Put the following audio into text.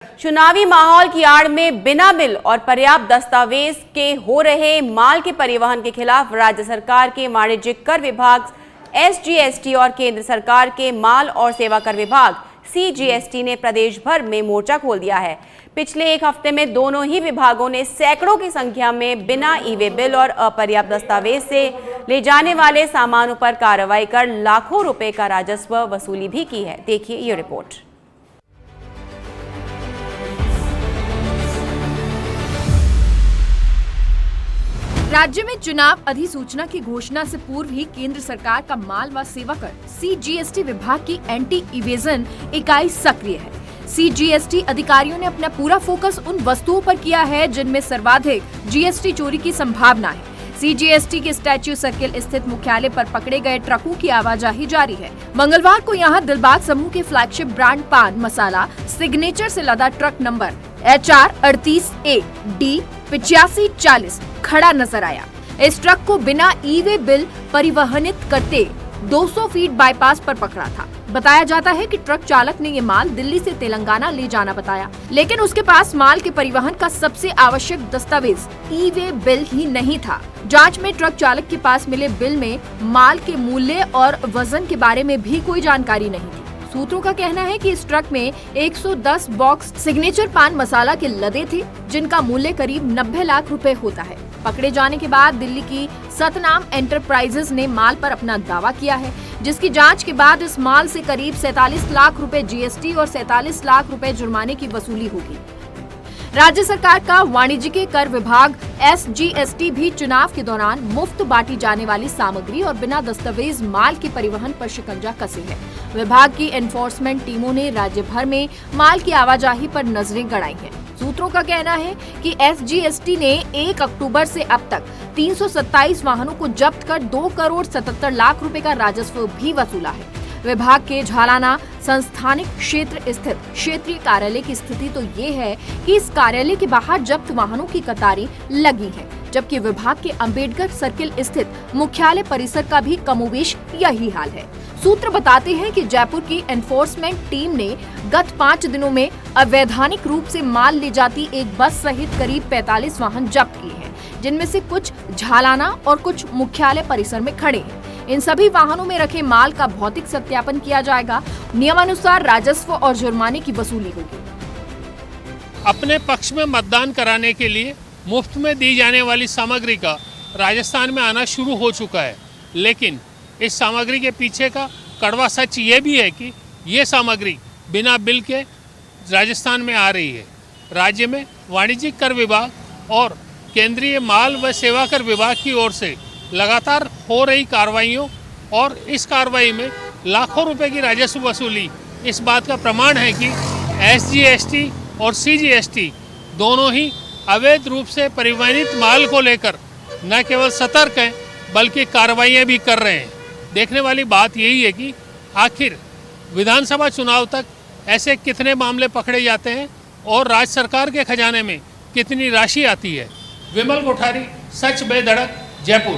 चुनावी माहौल की आड़ में बिना बिल और पर्याप्त दस्तावेज के हो रहे माल के परिवहन के खिलाफ राज्य सरकार के वाणिज्यिक कर विभाग एसजीएसटी और केंद्र सरकार के माल और सेवा कर विभाग सीजीएसटी ने प्रदेश भर में मोर्चा खोल दिया है। पिछले एक हफ्ते में दोनों ही विभागों ने सैकड़ों की संख्या में बिना ई-वे बिल और अपर्याप्त दस्तावेज से ले जाने वाले सामानों पर कार्रवाई कर लाखों रुपए का राजस्व वसूली भी की है। देखिए ये रिपोर्ट। राज्य में चुनाव अधिसूचना की घोषणा से पूर्व ही केंद्र सरकार का माल व सेवा कर सीजीएसटी विभाग की एंटी इवेजन इकाई सक्रिय है। सीजीएसटी अधिकारियों ने अपना पूरा फोकस उन वस्तुओं पर किया है जिनमें सर्वाधिक जीएसटी चोरी की संभावना है। सीजीएसटी के स्टैच्यू सर्किल स्थित मुख्यालय पर पकड़े गए ट्रकों की आवाजाही जारी है। मंगलवार को यहां दिलबाग समूह के फ्लैगशिप ब्रांड पान मसाला सिग्नेचर से लदा truck number HR 38A D 8540 खड़ा नजर आया। इस ट्रक को बिना ई-वे बिल परिवहनित करते 200 फीट बाईपास पर पकड़ा था। बताया जाता है कि ट्रक चालक ने ये माल दिल्ली से तेलंगाना ले जाना बताया, लेकिन उसके पास माल के परिवहन का सबसे आवश्यक दस्तावेज ई-वे बिल ही नहीं था। जांच में ट्रक चालक के पास मिले बिल में माल के मूल्य और वजन के बारे में भी कोई जानकारी नहीं थी। सूत्रों का कहना है कि इस ट्रक में 110 बॉक्स सिग्नेचर पान मसाला के लदे थे, जिनका मूल्य करीब 90 लाख रुपए होता है। पकड़े जाने के बाद दिल्ली की सतनाम एंटरप्राइजेज ने माल पर अपना दावा किया है, जिसकी जांच के बाद इस माल से करीब 47 लाख रुपए जीएसटी और 47 लाख रुपए जुर्माने की वसूली होगी। राज्य सरकार का वाणिज्यिक कर विभाग एसजीएसटी भी चुनाव के दौरान मुफ्त बांटी जाने वाली सामग्री और बिना दस्तावेज माल के परिवहन पर शिकंजा कसे है। विभाग की एनफोर्समेंट टीमों ने राज्य भर में माल की आवाजाही पर नजरें गड़ाई हैं। सूत्रों का कहना है कि एसजीएसटी ने 1 अक्टूबर से अब तक 327 वाहनों को जब्त कर 2 करोड़ 77 लाख रुपए का राजस्व भी वसूला है। विभाग के झालाना संस्थानिक क्षेत्र स्थित क्षेत्रीय कार्यालय की स्थिति तो ये है कि इस कार्यालय के बाहर जब्त वाहनों की कतारें लगी हैं, जबकि विभाग के अंबेडकर सर्किल स्थित मुख्यालय परिसर का भी कमोवेश यही हाल है। सूत्र बताते हैं कि जयपुर की एनफोर्समेंट टीम ने गत 5 दिनों में अवैधानिक रूप से माल ले जाती एक बस सहित करीब 45 वाहन जब्त किए हैं, जिनमें से कुछ झालाना और कुछ मुख्यालय परिसर में खड़े हैं। इन सभी वाहनों में रखे माल का भौतिक सत्यापन किया जाएगा। नियमानुसार राजस्व और जुर्माने की वसूली होगी। अपने पक्ष में मतदान कराने के लिए मुफ्त में दी जाने वाली सामग्री का राजस्थान में आना शुरू हो चुका है, लेकिन इस सामग्री के पीछे का कड़वा सच ये भी है कि ये सामग्री बिना बिल के राजस्थान में आ रही है। राज्य में वाणिज्यिक कर विभाग और केंद्रीय माल व सेवा कर विभाग की ओर से लगातार हो रही कार्रवाइयों और इस कार्रवाई में लाखों रुपए की राजस्व वसूली इस बात का प्रमाण है कि एसजीएसटी और सीजीएसटी दोनों ही अवैध रूप से परिवहनित माल को लेकर न केवल सतर्क हैं बल्कि कार्रवाइयाँ भी कर रहे हैं। देखने वाली बात यही है कि आखिर विधानसभा चुनाव तक ऐसे कितने मामले पकड़े जाते हैं और राज्य सरकार के खजाने में कितनी राशि आती है। विमल कोठारी, सच बेधड़क, जयपुर।